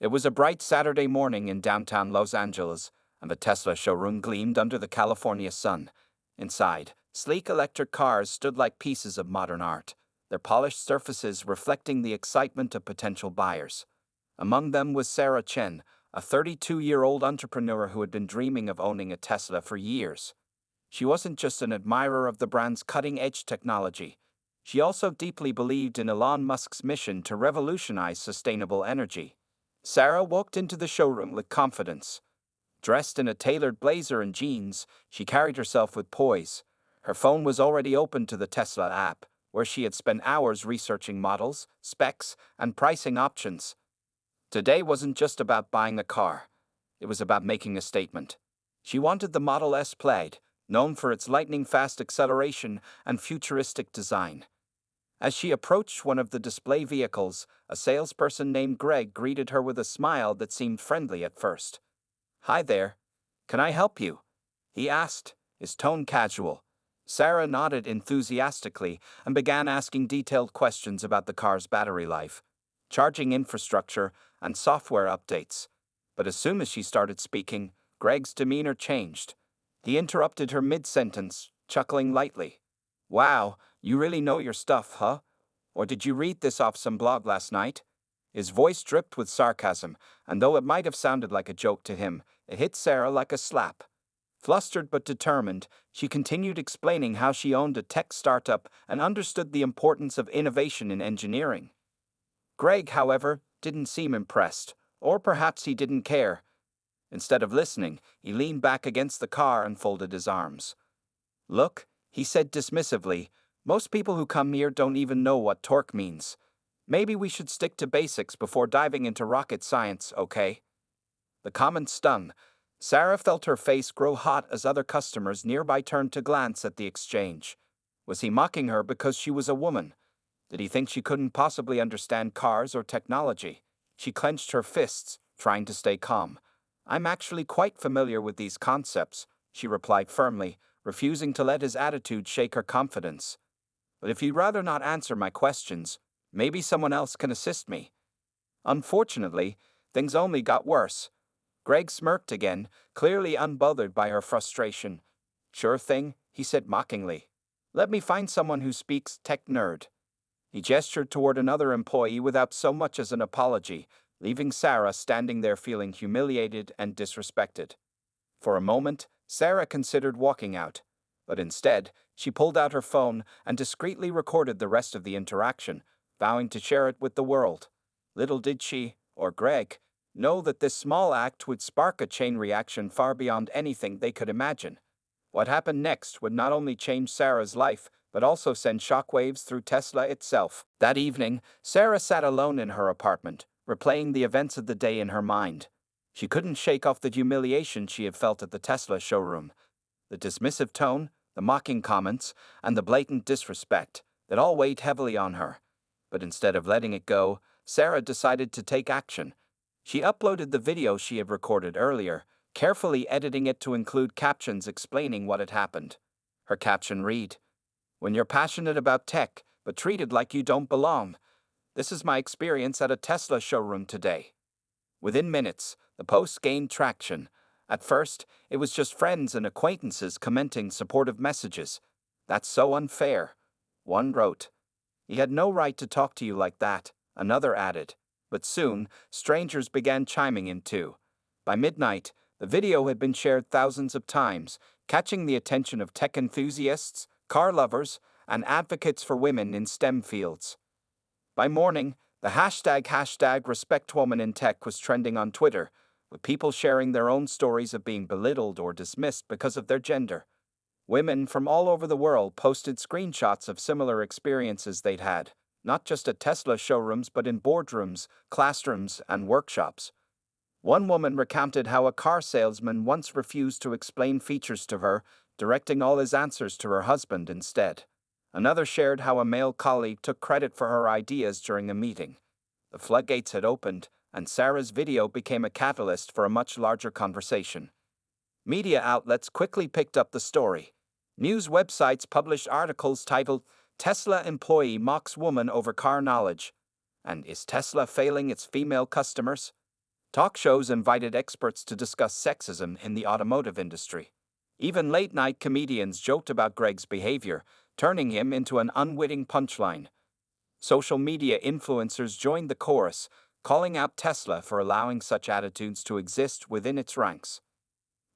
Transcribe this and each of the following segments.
It was a bright Saturday morning in downtown Los Angeles, and the Tesla showroom gleamed under the California sun. Inside, sleek electric cars stood like pieces of modern art, their polished surfaces reflecting the excitement of potential buyers. Among them was Sarah Chen, a 32-year-old entrepreneur who had been dreaming of owning a Tesla for years. She wasn't just an admirer of the brand's cutting-edge technology. She also deeply believed in Elon Musk's mission to revolutionize sustainable energy. Sarah walked into the showroom with confidence. Dressed in a tailored blazer and jeans, she carried herself with poise. Her phone was already open to the Tesla app, where she had spent hours researching models, specs, and pricing options. Today wasn't just about buying a car. It was about making a statement. She wanted the Model S Plaid, known for its lightning-fast acceleration and futuristic design. As she approached one of the display vehicles, a salesperson named Greg greeted her with a smile that seemed friendly at first. "Hi there. Can I help you?" he asked, his tone casual. Sarah nodded enthusiastically and began asking detailed questions about the car's battery life, charging infrastructure, and software updates. But as soon as she started speaking, Greg's demeanor changed. He interrupted her mid-sentence, chuckling lightly. "Wow, you really know your stuff, huh? Or did you read this off some blog last night?" His voice dripped with sarcasm, and though it might have sounded like a joke to him, it hit Sarah like a slap. Flustered but determined, she continued explaining how she owned a tech startup and understood the importance of innovation in engineering. Greg, however, didn't seem impressed, or perhaps he didn't care. Instead of listening, he leaned back against the car and folded his arms. "Look," he said dismissively, "most people who come here don't even know what torque means. Maybe we should stick to basics before diving into rocket science, okay?" The comment stung. Sarah felt her face grow hot as other customers nearby turned to glance at the exchange. Was he mocking her because she was a woman? Did he think she couldn't possibly understand cars or technology? She clenched her fists, trying to stay calm. "I'm actually quite familiar with these concepts," she replied firmly, refusing to let his attitude shake her confidence. "But if you'd rather not answer my questions, maybe someone else can assist me." Unfortunately, things only got worse. Greg smirked again, clearly unbothered by her frustration. "Sure thing," he said mockingly. "Let me find someone who speaks tech nerd." He gestured toward another employee without so much as an apology, leaving Sarah standing there feeling humiliated and disrespected. For a moment, Sarah considered walking out, but instead, she pulled out her phone and discreetly recorded the rest of the interaction, vowing to share it with the world. Little did she, or Greg, know that this small act would spark a chain reaction far beyond anything they could imagine. What happened next would not only change Sarah's life, but also send shockwaves through Tesla itself. That evening, Sarah sat alone in her apartment, replaying the events of the day in her mind. She couldn't shake off the humiliation she had felt at the Tesla showroom. The dismissive tone, the mocking comments, and the blatant disrespect that all weighed heavily on her. But instead of letting it go, Sarah decided to take action. She uploaded the video she had recorded earlier, carefully editing it to include captions explaining what had happened. Her caption read, "When you're passionate about tech, but treated like you don't belong. This is my experience at a Tesla showroom today." Within minutes, the post gained traction. At first, it was just friends and acquaintances commenting supportive messages. "That's so unfair," one wrote. "He had no right to talk to you like that," another added. But soon, strangers began chiming in too. By midnight, the video had been shared thousands of times, catching the attention of tech enthusiasts, car lovers, and advocates for women in STEM fields. By morning, the hashtag #RespectWomanInTech was trending on Twitter, with people sharing their own stories of being belittled or dismissed because of their gender. Women from all over the world posted screenshots of similar experiences they'd had, not just at Tesla showrooms but in boardrooms, classrooms, and workshops. One woman recounted how a car salesman once refused to explain features to her, directing all his answers to her husband instead. Another shared how a male colleague took credit for her ideas during a meeting. The floodgates had opened, and Sarah's video became a catalyst for a much larger conversation. Media outlets quickly picked up the story. News websites published articles titled, "Tesla Employee Mocks Woman Over Car Knowledge," and "Is Tesla Failing Its Female Customers?" Talk shows invited experts to discuss sexism in the automotive industry. Even late-night comedians joked about Greg's behavior, turning him into an unwitting punchline. Social media influencers joined the chorus, calling out Tesla for allowing such attitudes to exist within its ranks.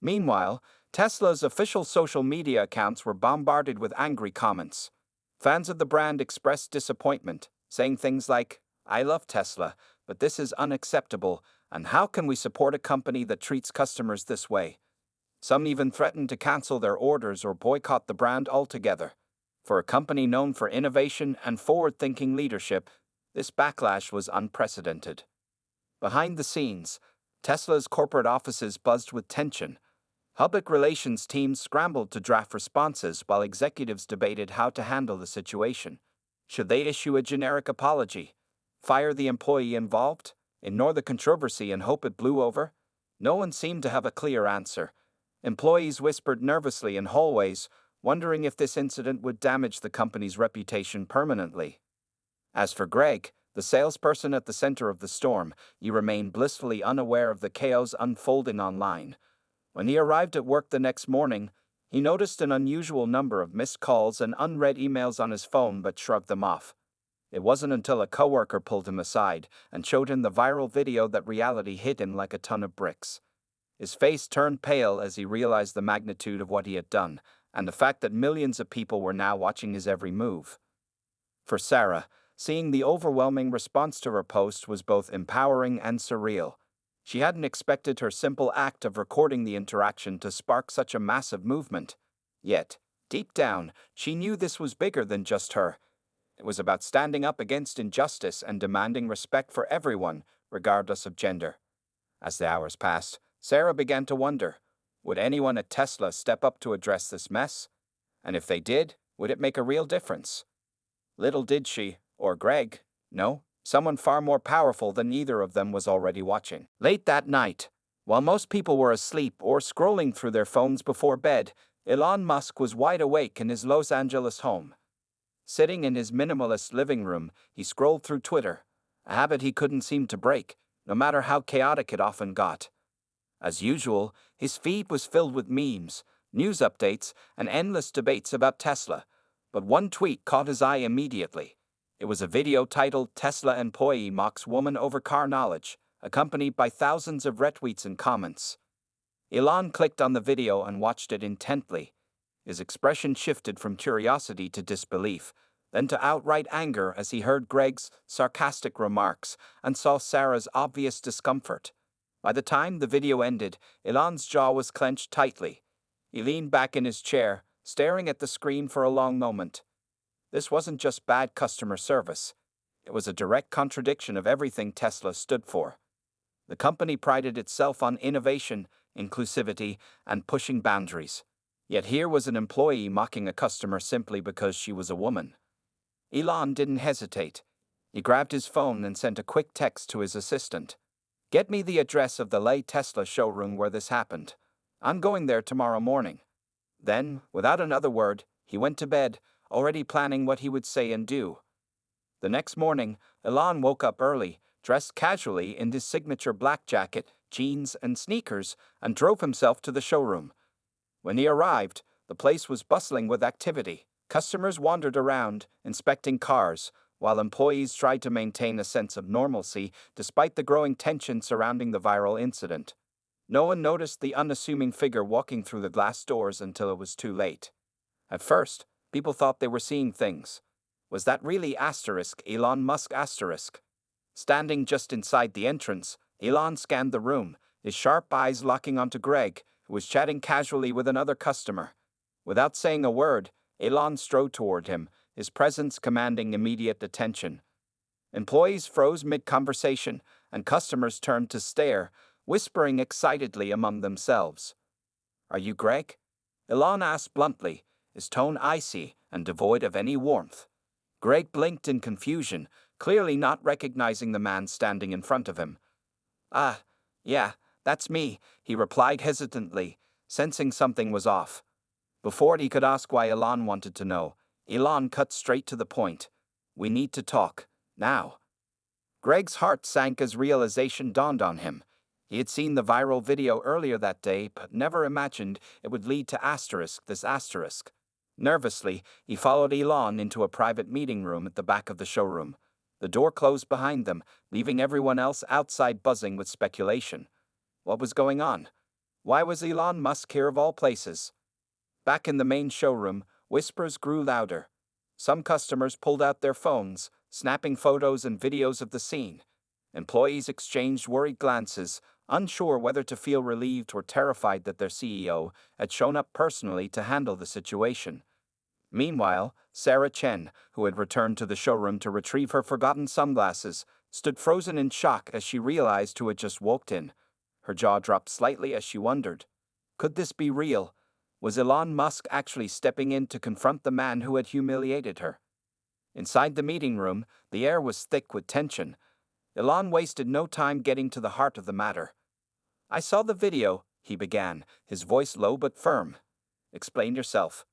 Meanwhile, Tesla's official social media accounts were bombarded with angry comments. Fans of the brand expressed disappointment, saying things like, "I love Tesla, but this is unacceptable, and how can we support a company that treats customers this way?" Some even threatened to cancel their orders or boycott the brand altogether. For a company known for innovation and forward-thinking leadership, this backlash was unprecedented. Behind the scenes, Tesla's corporate offices buzzed with tension. Public relations teams scrambled to draft responses while executives debated how to handle the situation. Should they issue a generic apology? Fire the employee involved? Ignore the controversy and hope it blew over? No one seemed to have a clear answer. Employees whispered nervously in hallways, wondering if this incident would damage the company's reputation permanently. As for Greg, the salesperson at the center of the storm, he remained blissfully unaware of the chaos unfolding online. When he arrived at work the next morning, he noticed an unusual number of missed calls and unread emails on his phone but shrugged them off. It wasn't until a coworker pulled him aside and showed him the viral video that reality hit him like a ton of bricks. His face turned pale as he realized the magnitude of what he had done, and the fact that millions of people were now watching his every move. For Sarah, seeing the overwhelming response to her post was both empowering and surreal. She hadn't expected her simple act of recording the interaction to spark such a massive movement. Yet, deep down, she knew this was bigger than just her. It was about standing up against injustice and demanding respect for everyone, regardless of gender. As the hours passed, Sarah began to wonder, would anyone at Tesla step up to address this mess? And if they did, would it make a real difference? Little did she, or Greg, know, someone far more powerful than either of them was already watching. Late that night, while most people were asleep or scrolling through their phones before bed, Elon Musk was wide awake in his Los Angeles home. Sitting in his minimalist living room, he scrolled through Twitter, a habit he couldn't seem to break, no matter how chaotic it often got. As usual, his feed was filled with memes, news updates, and endless debates about Tesla, but one tweet caught his eye immediately. It was a video titled "Tesla Employee Mocks Woman Over Car Knowledge," accompanied by thousands of retweets and comments. Elon clicked on the video and watched it intently. His expression shifted from curiosity to disbelief, then to outright anger as he heard Greg's sarcastic remarks and saw Sarah's obvious discomfort. By the time the video ended, Elon's jaw was clenched tightly. He leaned back in his chair, staring at the screen for a long moment. This wasn't just bad customer service. It was a direct contradiction of everything Tesla stood for. The company prided itself on innovation, inclusivity, and pushing boundaries. Yet here was an employee mocking a customer simply because she was a woman. Elon didn't hesitate. He grabbed his phone and sent a quick text to his assistant. "Get me the address of the LA Tesla showroom where this happened. I'm going there tomorrow morning." Then, without another word, he went to bed, already planning what he would say and do. The next morning, Elon woke up early, dressed casually in his signature black jacket, jeans, and sneakers, and drove himself to the showroom. When he arrived, the place was bustling with activity. Customers wandered around, inspecting cars, while employees tried to maintain a sense of normalcy despite the growing tension surrounding the viral incident. No one noticed the unassuming figure walking through the glass doors until it was too late. At first, people thought they were seeing things. Was that really Elon Musk asterisk? Standing just inside the entrance, Elon scanned the room, his sharp eyes locking onto Greg, who was chatting casually with another customer. Without saying a word, Elon strode toward him, his presence commanding immediate attention. Employees froze mid-conversation, and customers turned to stare, whispering excitedly among themselves. "Are you Greg?" Elon asked bluntly, his tone icy and devoid of any warmth. Greg blinked in confusion, clearly not recognizing the man standing in front of him. "Ah, yeah, that's me," he replied hesitantly, sensing something was off. Before he could ask why Elon wanted to know, Elon cut straight to the point. "We need to talk, now." Greg's heart sank as realization dawned on him. He had seen the viral video earlier that day, but never imagined it would lead to this asterisk. Nervously, he followed Elon into a private meeting room at the back of the showroom. The door closed behind them, leaving everyone else outside buzzing with speculation. What was going on? Why was Elon Musk here of all places? Back in the main showroom, whispers grew louder. Some customers pulled out their phones, snapping photos and videos of the scene. Employees exchanged worried glances, unsure whether to feel relieved or terrified that their CEO had shown up personally to handle the situation. Meanwhile, Sarah Chen, who had returned to the showroom to retrieve her forgotten sunglasses, stood frozen in shock as she realized who had just walked in. Her jaw dropped slightly as she wondered. Could this be real? Was Elon Musk actually stepping in to confront the man who had humiliated her? Inside the meeting room, the air was thick with tension. Elon wasted no time getting to the heart of the matter. "I saw the video," he began, his voice low but firm. "Explain yourself."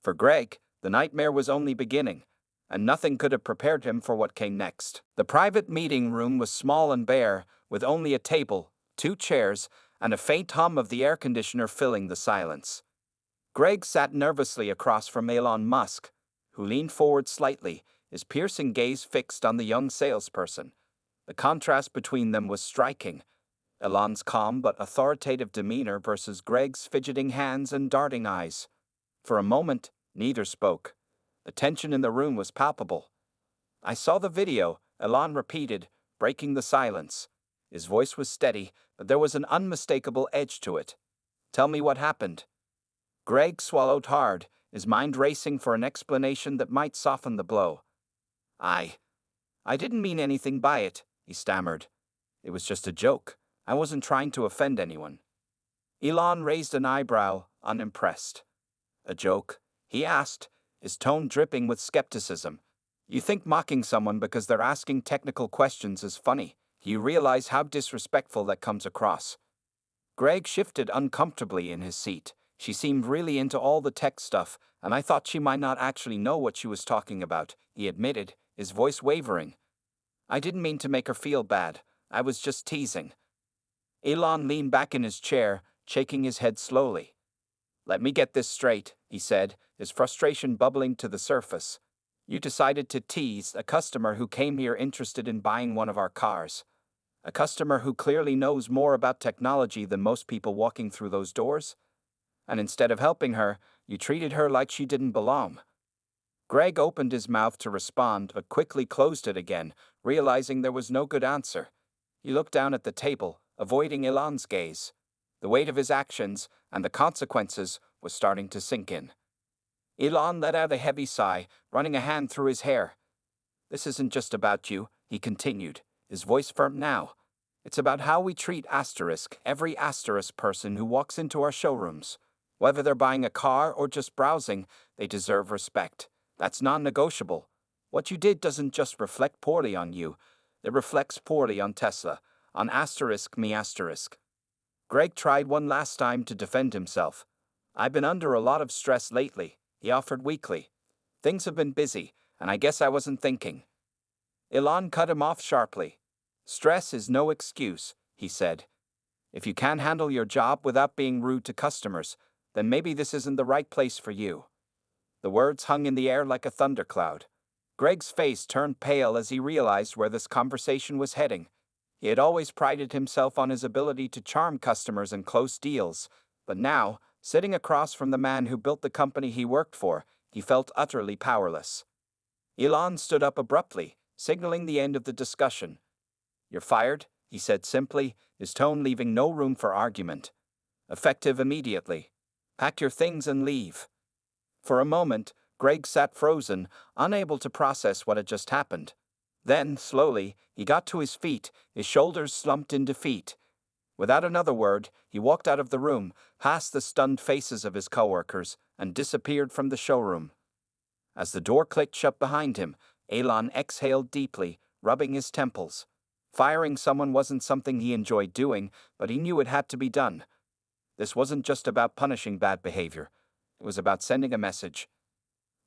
For Greg, the nightmare was only beginning, and nothing could have prepared him for what came next. The private meeting room was small and bare, with only a table, 2 chairs, and a faint hum of the air conditioner filling the silence. Greg sat nervously across from Elon Musk, who leaned forward slightly, his piercing gaze fixed on the young salesperson. The contrast between them was striking. Elon's calm but authoritative demeanor versus Greg's fidgeting hands and darting eyes. For a moment, neither spoke. The tension in the room was palpable. "I saw the video," Elon repeated, breaking the silence. His voice was steady, but there was an unmistakable edge to it. "Tell me what happened." Greg swallowed hard, his mind racing for an explanation that might soften the blow. I didn't mean anything by it," he stammered. "It was just a joke. I wasn't trying to offend anyone." Elon raised an eyebrow, unimpressed. "A joke?" he asked, his tone dripping with skepticism. "You think mocking someone because they're asking technical questions is funny? You realize how disrespectful that comes across." Greg shifted uncomfortably in his seat. She seemed really into all the tech stuff, and I thought she might not actually know what she was talking about, he admitted, his voice wavering. "I didn't mean to make her feel bad. I was just teasing." Elon leaned back in his chair, shaking his head slowly. "Let me get this straight," he said, his frustration bubbling to the surface. "You decided to tease a customer who came here interested in buying one of our cars. A customer who clearly knows more about technology than most people walking through those doors? And instead of helping her, you treated her like she didn't belong." Greg opened his mouth to respond but quickly closed it again, realizing there was no good answer. He looked down at the table, avoiding Elon's gaze. The weight of his actions and the consequences was starting to sink in. Elon let out a heavy sigh, running a hand through his hair. "This isn't just about you," he continued, his voice firm now. "It's about how we treat every person who walks into our showrooms. Whether they're buying a car or just browsing, they deserve respect. That's non-negotiable. What you did doesn't just reflect poorly on you, it reflects poorly on Tesla, on me. Greg tried one last time to defend himself. "I've been under a lot of stress lately," he offered weakly. "Things have been busy, and I guess I wasn't thinking." Elon cut him off sharply. "Stress is no excuse," he said. "If you can't handle your job without being rude to customers, then maybe this isn't the right place for you." The words hung in the air like a thundercloud. Greg's face turned pale as he realized where this conversation was heading. He had always prided himself on his ability to charm customers and close deals, but now, sitting across from the man who built the company he worked for, he felt utterly powerless. Elon stood up abruptly, signaling the end of the discussion. "You're fired," he said simply, his tone leaving no room for argument. "Effective immediately. Pack your things and leave." For a moment, Greg sat frozen, unable to process what had just happened. Then, slowly, he got to his feet, his shoulders slumped in defeat. Without another word, he walked out of the room, past the stunned faces of his coworkers, and disappeared from the showroom. As the door clicked shut behind him, Elon exhaled deeply, rubbing his temples. Firing someone wasn't something he enjoyed doing, but he knew it had to be done. This wasn't just about punishing bad behavior. It was about sending a message.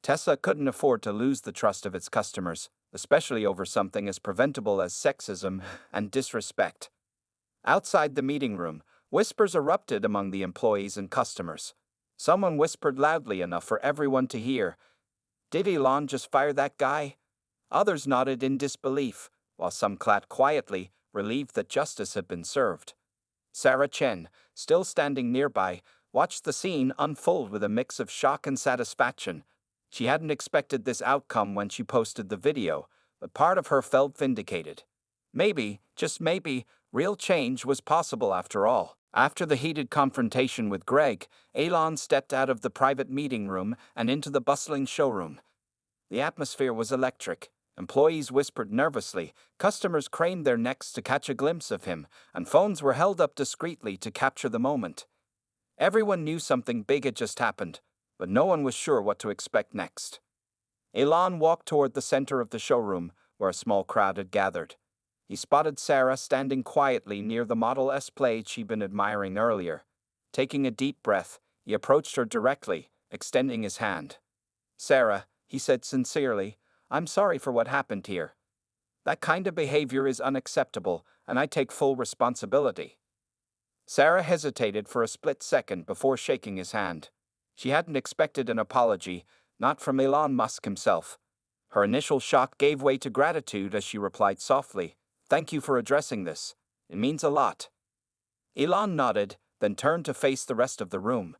Tesla couldn't afford to lose the trust of its customers, especially over something as preventable as sexism and disrespect. Outside the meeting room, whispers erupted among the employees and customers. Someone whispered loudly enough for everyone to hear, "Did Elon just fire that guy?" Others nodded in disbelief, while some clapped quietly, relieved that justice had been served. Sarah Chen, still standing nearby, watched the scene unfold with a mix of shock and satisfaction. She hadn't expected this outcome when she posted the video, but part of her felt vindicated. Maybe, just maybe, real change was possible after all. After the heated confrontation with Greg, Elon stepped out of the private meeting room and into the bustling showroom. The atmosphere was electric. Employees whispered nervously, customers craned their necks to catch a glimpse of him, and phones were held up discreetly to capture the moment. Everyone knew something big had just happened, but no one was sure what to expect next. Elon walked toward the center of the showroom, where a small crowd had gathered. He spotted Sarah standing quietly near the Model S Plaid she'd been admiring earlier. Taking a deep breath, he approached her directly, extending his hand. "Sarah," he said sincerely, "I'm sorry for what happened here. That kind of behavior is unacceptable, and I take full responsibility." Sarah hesitated for a split second before shaking his hand. She hadn't expected an apology, not from Elon Musk himself. Her initial shock gave way to gratitude as she replied softly, "Thank you for addressing this. It means a lot." Elon nodded, then turned to face the rest of the room.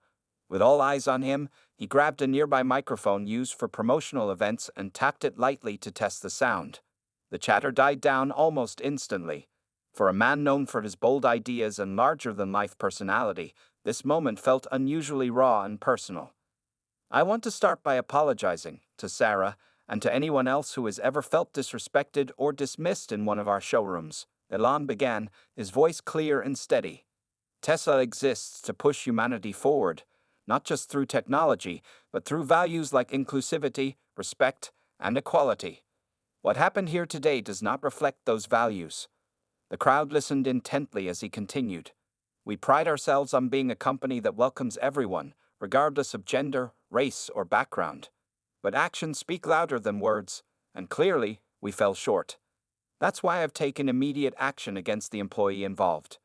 With all eyes on him, he grabbed a nearby microphone used for promotional events and tapped it lightly to test the sound. The chatter died down almost instantly. For a man known for his bold ideas and larger-than-life personality, this moment felt unusually raw and personal. "I want to start by apologizing to Sarah and to anyone else who has ever felt disrespected or dismissed in one of our showrooms," Elon began, his voice clear and steady. "Tesla exists to push humanity forward, not just through technology, but through values like inclusivity, respect, and equality. What happened here today does not reflect those values." The crowd listened intently as he continued. "We pride ourselves on being a company that welcomes everyone, regardless of gender, race, or background. But actions speak louder than words, and clearly, we fell short. That's why I've taken immediate action against the employee involved.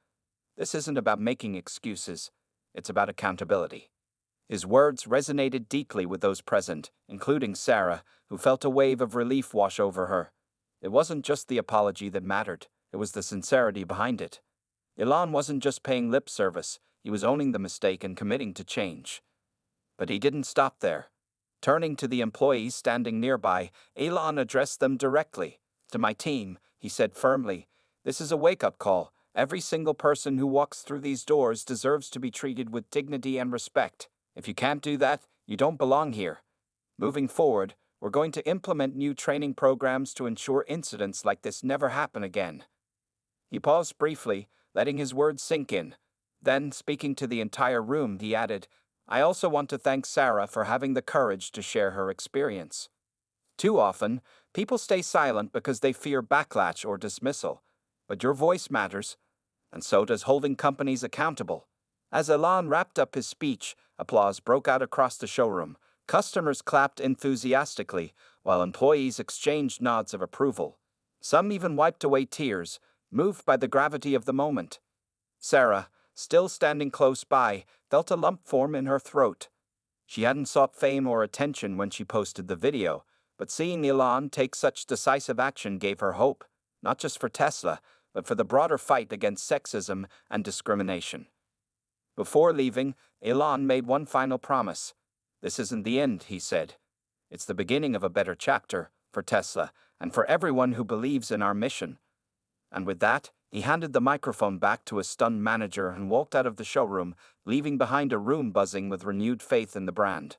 This isn't about making excuses, it's about accountability." His words resonated deeply with those present, including Sarah, who felt a wave of relief wash over her. It wasn't just the apology that mattered, it was the sincerity behind it. Elon wasn't just paying lip service, he was owning the mistake and committing to change. But he didn't stop there. Turning to the employees standing nearby, Elon addressed them directly. "To my team," he said firmly, "this is a wake-up call. Every single person who walks through these doors deserves to be treated with dignity and respect. If you can't do that, you don't belong here. Moving forward, we're going to implement new training programs to ensure incidents like this never happen again." He paused briefly, letting his words sink in. Then, speaking to the entire room, he added, "I also want to thank Sarah for having the courage to share her experience. Too often, people stay silent because they fear backlash or dismissal. But your voice matters, and so does holding companies accountable." As Elon wrapped up his speech, applause broke out across the showroom. Customers clapped enthusiastically, while employees exchanged nods of approval. Some even wiped away tears, moved by the gravity of the moment. Sarah, still standing close by, felt a lump form in her throat. She hadn't sought fame or attention when she posted the video, but seeing Elon take such decisive action gave her hope, not just for Tesla, but for the broader fight against sexism and discrimination. Before leaving, Elon made one final promise. "This isn't the end," he said. "It's the beginning of a better chapter for Tesla and for everyone who believes in our mission." And with that, he handed the microphone back to a stunned manager and walked out of the showroom, leaving behind a room buzzing with renewed faith in the brand.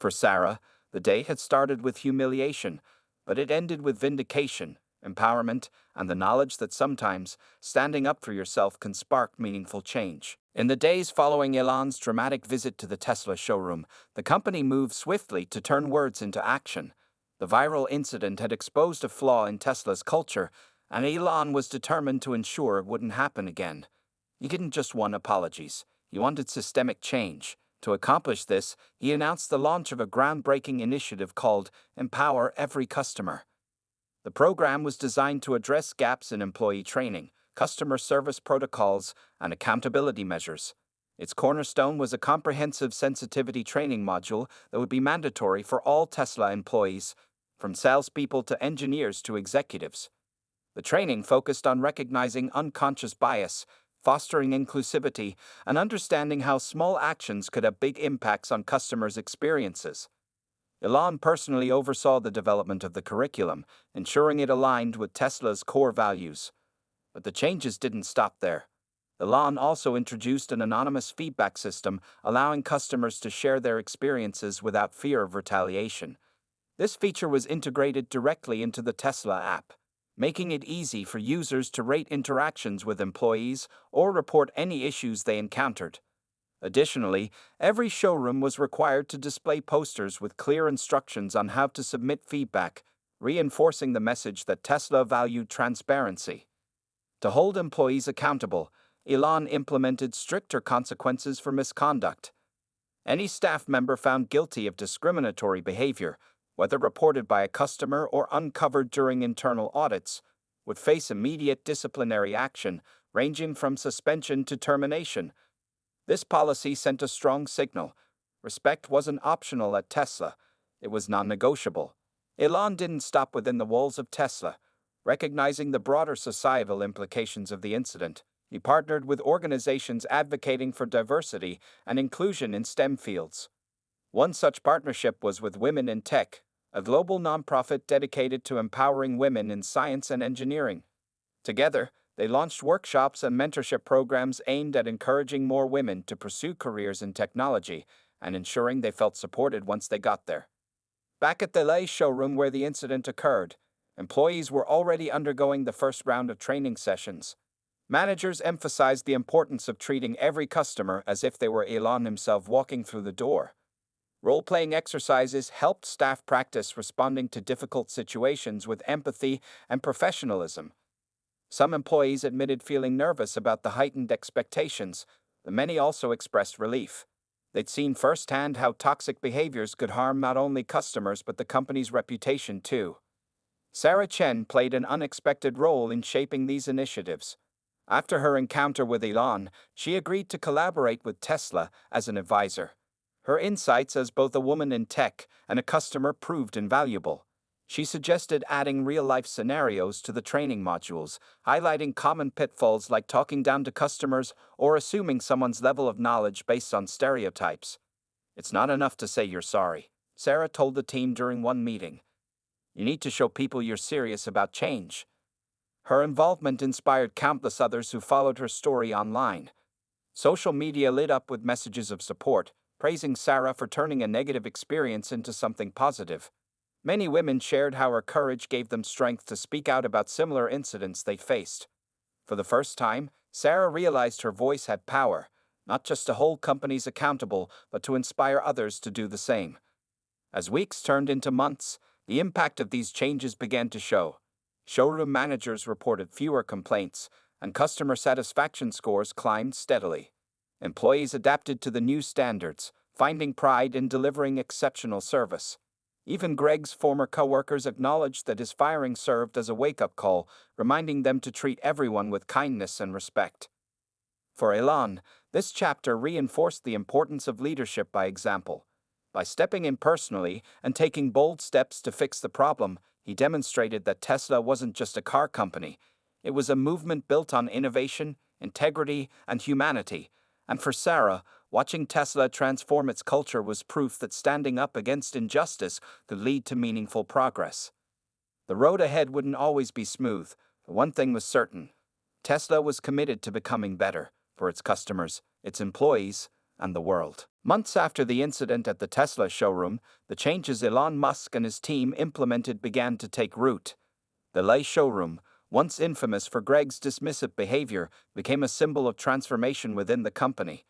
For Sarah, the day had started with humiliation, but it ended with vindication, empowerment, and the knowledge that sometimes standing up for yourself can spark meaningful change. In the days following Elon's dramatic visit to the Tesla showroom, the company moved swiftly to turn words into action. The viral incident had exposed a flaw in Tesla's culture, and Elon was determined to ensure it wouldn't happen again. He didn't just want apologies, he wanted systemic change. To accomplish this, he announced the launch of a groundbreaking initiative called Empower Every Customer. The program was designed to address gaps in employee training, customer service protocols, and accountability measures. Its cornerstone was a comprehensive sensitivity training module that would be mandatory for all Tesla employees, from salespeople to engineers to executives. The training focused on recognizing unconscious bias, fostering inclusivity, and understanding how small actions could have big impacts on customers' experiences. Elon personally oversaw the development of the curriculum, ensuring it aligned with Tesla's core values. But the changes didn't stop there. Elon also introduced an anonymous feedback system, allowing customers to share their experiences without fear of retaliation. This feature was integrated directly into the Tesla app, making it easy for users to rate interactions with employees or report any issues they encountered. Additionally, every showroom was required to display posters with clear instructions on how to submit feedback, reinforcing the message that Tesla valued transparency. To hold employees accountable, Elon implemented stricter consequences for misconduct. Any staff member found guilty of discriminatory behavior, whether reported by a customer or uncovered during internal audits, would face immediate disciplinary action, ranging from suspension to termination. This policy sent a strong signal. Respect wasn't optional at Tesla, it was non-negotiable. Elon didn't stop within the walls of Tesla. Recognizing the broader societal implications of the incident, he partnered with organizations advocating for diversity and inclusion in STEM fields. One such partnership was with Women in Tech, a global nonprofit dedicated to empowering women in science and engineering. Together, they launched workshops and mentorship programs aimed at encouraging more women to pursue careers in technology and ensuring they felt supported once they got there. Back at the LA showroom where the incident occurred, employees were already undergoing the first round of training sessions. Managers emphasized the importance of treating every customer as if they were Elon himself walking through the door. Role-playing exercises helped staff practice responding to difficult situations with empathy and professionalism. Some employees admitted feeling nervous about the heightened expectations, but many also expressed relief. They'd seen firsthand how toxic behaviors could harm not only customers but the company's reputation too. Sarah Chen played an unexpected role in shaping these initiatives. After her encounter with Elon, she agreed to collaborate with Tesla as an advisor. Her insights as both a woman in tech and a customer proved invaluable. She suggested adding real-life scenarios to the training modules, highlighting common pitfalls like talking down to customers or assuming someone's level of knowledge based on stereotypes. "It's not enough to say you're sorry," Sarah told the team during one meeting. "You need to show people you're serious about change." Her involvement inspired countless others who followed her story online. Social media lit up with messages of support, praising Sarah for turning a negative experience into something positive. Many women shared how her courage gave them strength to speak out about similar incidents they faced. For the first time, Sarah realized her voice had power, not just to hold companies accountable, but to inspire others to do the same. As weeks turned into months, the impact of these changes began to show. Showroom managers reported fewer complaints, and customer satisfaction scores climbed steadily. Employees adapted to the new standards, finding pride in delivering exceptional service. Even Greg's former coworkers acknowledged that his firing served as a wake-up call, reminding them to treat everyone with kindness and respect. For Elon, this chapter reinforced the importance of leadership by example. By stepping in personally and taking bold steps to fix the problem, he demonstrated that Tesla wasn't just a car company. It was a movement built on innovation, integrity, and humanity. And for Sarah, watching Tesla transform its culture was proof that standing up against injustice could lead to meaningful progress. The road ahead wouldn't always be smooth, but one thing was certain. Tesla was committed to becoming better for its customers, its employees, and the world. Months after the incident at the Tesla showroom, the changes Elon Musk and his team implemented began to take root. The LA showroom, once infamous for Greg's dismissive behavior, became a symbol of transformation within the company.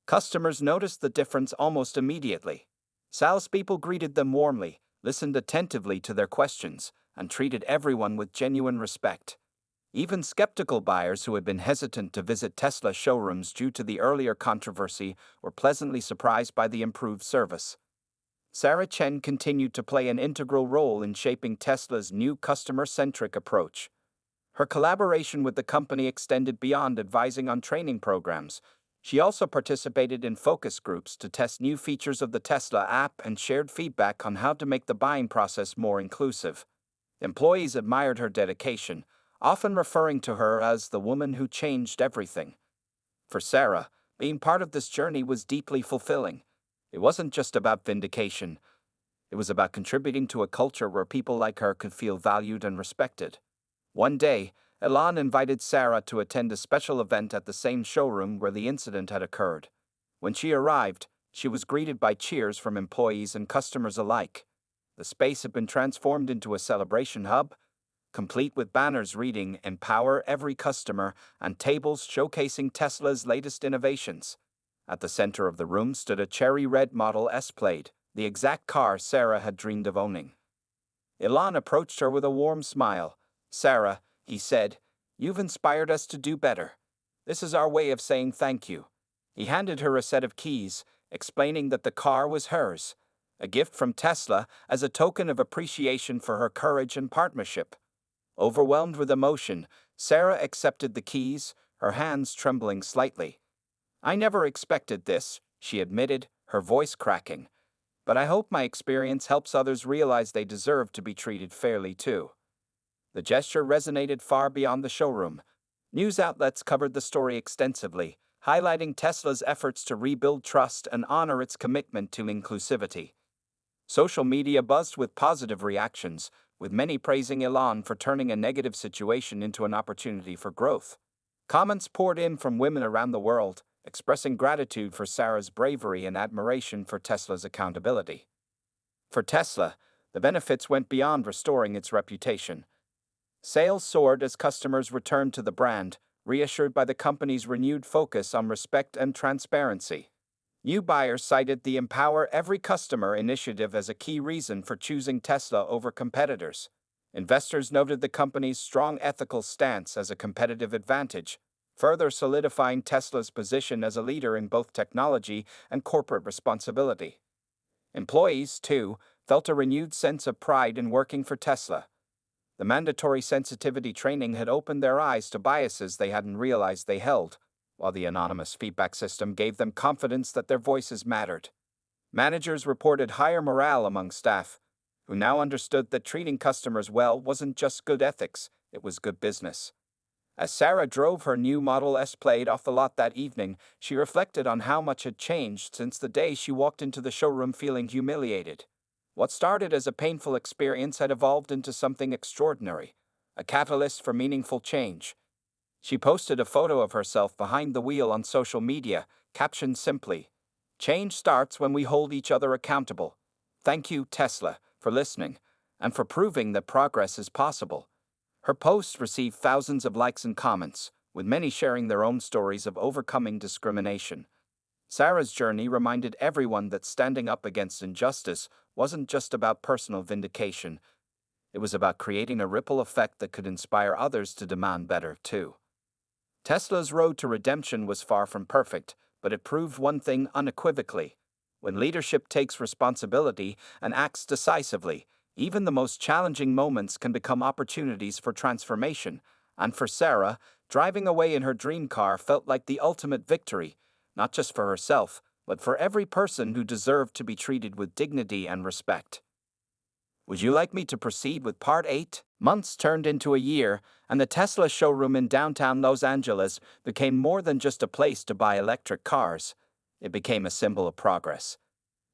Customers noticed the difference almost immediately. Salespeople greeted them warmly, listened attentively to their questions, and treated everyone with genuine respect. Even skeptical buyers who had been hesitant to visit Tesla showrooms due to the earlier controversy were pleasantly surprised by the improved service. Sarah Chen continued to play an integral role in shaping Tesla's new customer-centric approach. Her collaboration with the company extended beyond advising on training programs. She also participated in focus groups to test new features of the Tesla app and shared feedback on how to make the buying process more inclusive. Employees admired her dedication, often referring to her as the woman who changed everything. For Sarah, being part of this journey was deeply fulfilling. It wasn't just about vindication, it was about contributing to a culture where people like her could feel valued and respected. One day, Elon invited Sarah to attend a special event at the same showroom where the incident had occurred. When she arrived, she was greeted by cheers from employees and customers alike. The space had been transformed into a celebration hub, complete with banners reading "Empower Every Customer" and tables showcasing Tesla's latest innovations. At the center of the room stood a cherry red Model S Plaid, the exact car Sarah had dreamed of owning. Elon approached her with a warm smile. "Sarah," he said, "you've inspired us to do better. This is our way of saying thank you." He handed her a set of keys, explaining that the car was hers, a gift from Tesla as a token of appreciation for her courage and partnership. Overwhelmed with emotion, Sarah accepted the keys, her hands trembling slightly. "I never expected this," she admitted, her voice cracking. "But I hope my experience helps others realize they deserve to be treated fairly too." The gesture resonated far beyond the showroom. News outlets covered the story extensively, highlighting Tesla's efforts to rebuild trust and honor its commitment to inclusivity. Social media buzzed with positive reactions, with many praising Elon for turning a negative situation into an opportunity for growth. Comments poured in from women around the world, expressing gratitude for Sarah's bravery and admiration for Tesla's accountability. For Tesla, the benefits went beyond restoring its reputation. Sales soared as customers returned to the brand, reassured by the company's renewed focus on respect and transparency. New buyers cited the Empower Every Customer initiative as a key reason for choosing Tesla over competitors. Investors noted the company's strong ethical stance as a competitive advantage, further solidifying Tesla's position as a leader in both technology and corporate responsibility. Employees, too, felt a renewed sense of pride in working for Tesla. The mandatory sensitivity training had opened their eyes to biases they hadn't realized they held, while the anonymous feedback system gave them confidence that their voices mattered. Managers reported higher morale among staff, who now understood that treating customers well wasn't just good ethics, it was good business. As Sarah drove her new Model S Plaid off the lot that evening, she reflected on how much had changed since the day she walked into the showroom feeling humiliated. What started as a painful experience had evolved into something extraordinary, a catalyst for meaningful change. She posted a photo of herself behind the wheel on social media, captioned simply, "Change starts when we hold each other accountable. Thank you, Tesla, for listening, and for proving that progress is possible." Her post received thousands of likes and comments, with many sharing their own stories of overcoming discrimination. Sarah's journey reminded everyone that standing up against injustice wasn't just about personal vindication. It was about creating a ripple effect that could inspire others to demand better, too. Tesla's road to redemption was far from perfect, but it proved one thing unequivocally. When leadership takes responsibility and acts decisively, even the most challenging moments can become opportunities for transformation. And for Sarah, driving away in her dream car felt like the ultimate victory, not just for herself, but for every person who deserved to be treated with dignity and respect. Would you like me to proceed with Part 8? Months turned into a year, and the Tesla showroom in downtown Los Angeles became more than just a place to buy electric cars. It became a symbol of progress.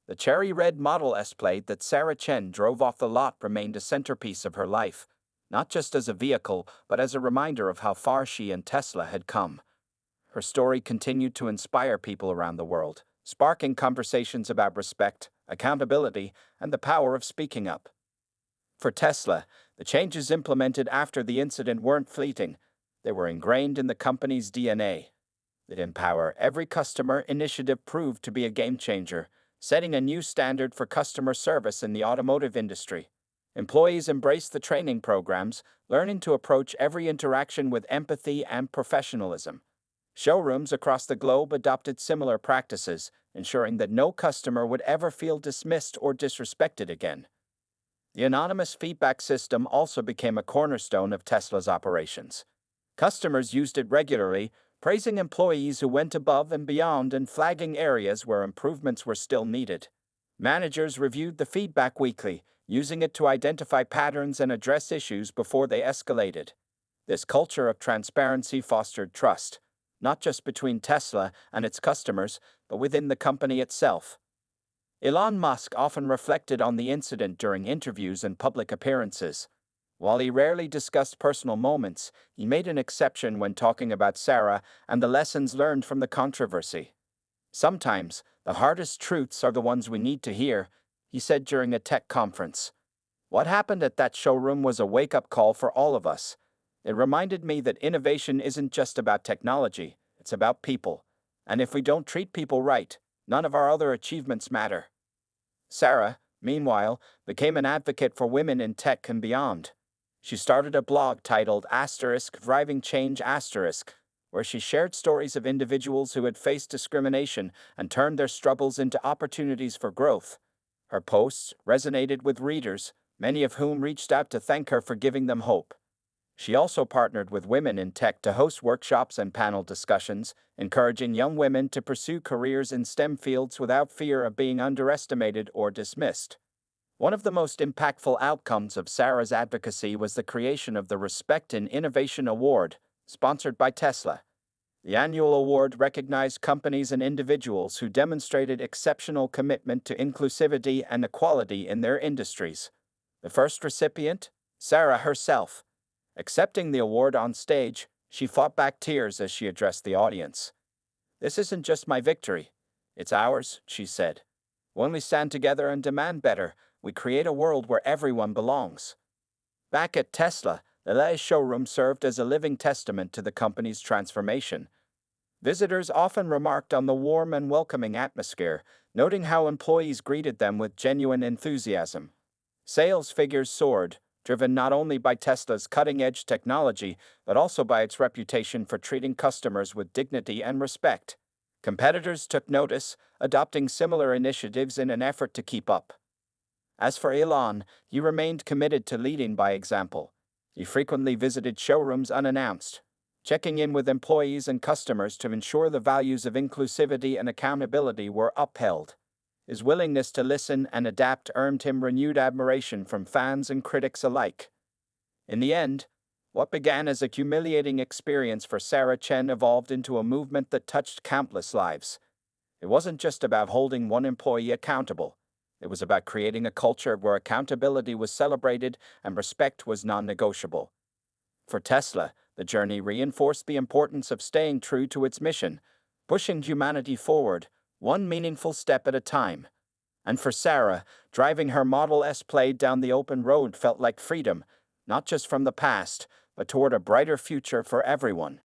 The cherry red Model S Plaid that Sarah Chen drove off the lot remained a centerpiece of her life, not just as a vehicle, but as a reminder of how far she and Tesla had come. Her story continued to inspire people around the world, sparking conversations about respect, accountability, and the power of speaking up. For Tesla, the changes implemented after the incident weren't fleeting. They were ingrained in the company's DNA. The Empower Every Customer initiative proved to be a game changer, setting a new standard for customer service in the automotive industry. Employees embraced the training programs, learning to approach every interaction with empathy and professionalism. Showrooms across the globe adopted similar practices, ensuring that no customer would ever feel dismissed or disrespected again. The anonymous feedback system also became a cornerstone of Tesla's operations. Customers used it regularly, praising employees who went above and beyond and flagging areas where improvements were still needed. Managers reviewed the feedback weekly, using it to identify patterns and address issues before they escalated. This culture of transparency fostered trust, not just between Tesla and its customers, but within the company itself. Elon Musk often reflected on the incident during interviews and public appearances. While he rarely discussed personal moments, he made an exception when talking about Sarah and the lessons learned from the controversy. Sometimes, the hardest truths are the ones we need to hear, he said during a tech conference. What happened at that showroom was a wake-up call for all of us. It reminded me that innovation isn't just about technology, it's about people. And if we don't treat people right, none of our other achievements matter. Sarah, meanwhile, became an advocate for women in tech and beyond. She started a blog titled *Driving Change*, where she shared stories of individuals who had faced discrimination and turned their struggles into opportunities for growth. Her posts resonated with readers, many of whom reached out to thank her for giving them hope. She also partnered with women in tech to host workshops and panel discussions, encouraging young women to pursue careers in STEM fields without fear of being underestimated or dismissed. One of the most impactful outcomes of Sarah's advocacy was the creation of the Respect in Innovation Award, sponsored by Tesla. The annual award recognized companies and individuals who demonstrated exceptional commitment to inclusivity and equality in their industries. The first recipient, Sarah herself. Accepting the award on stage, she fought back tears as she addressed the audience. "This isn't just my victory. It's ours," she said. "When we stand together and demand better, we create a world where everyone belongs." Back at Tesla, the showroom served as a living testament to the company's transformation. Visitors often remarked on the warm and welcoming atmosphere, noting how employees greeted them with genuine enthusiasm. Sales figures soared, driven not only by Tesla's cutting-edge technology, but also by its reputation for treating customers with dignity and respect. Competitors took notice, adopting similar initiatives in an effort to keep up. As for Elon, he remained committed to leading by example. He frequently visited showrooms unannounced, checking in with employees and customers to ensure the values of inclusivity and accountability were upheld. His willingness to listen and adapt earned him renewed admiration from fans and critics alike. In the end, what began as a humiliating experience for Sarah Chen evolved into a movement that touched countless lives. It wasn't just about holding one employee accountable. It was about creating a culture where accountability was celebrated and respect was non-negotiable. For Tesla, the journey reinforced the importance of staying true to its mission, pushing humanity forward, one meaningful step at a time. And for Sarah, driving her Model S Plaid down the open road felt like freedom, not just from the past, but toward a brighter future for everyone.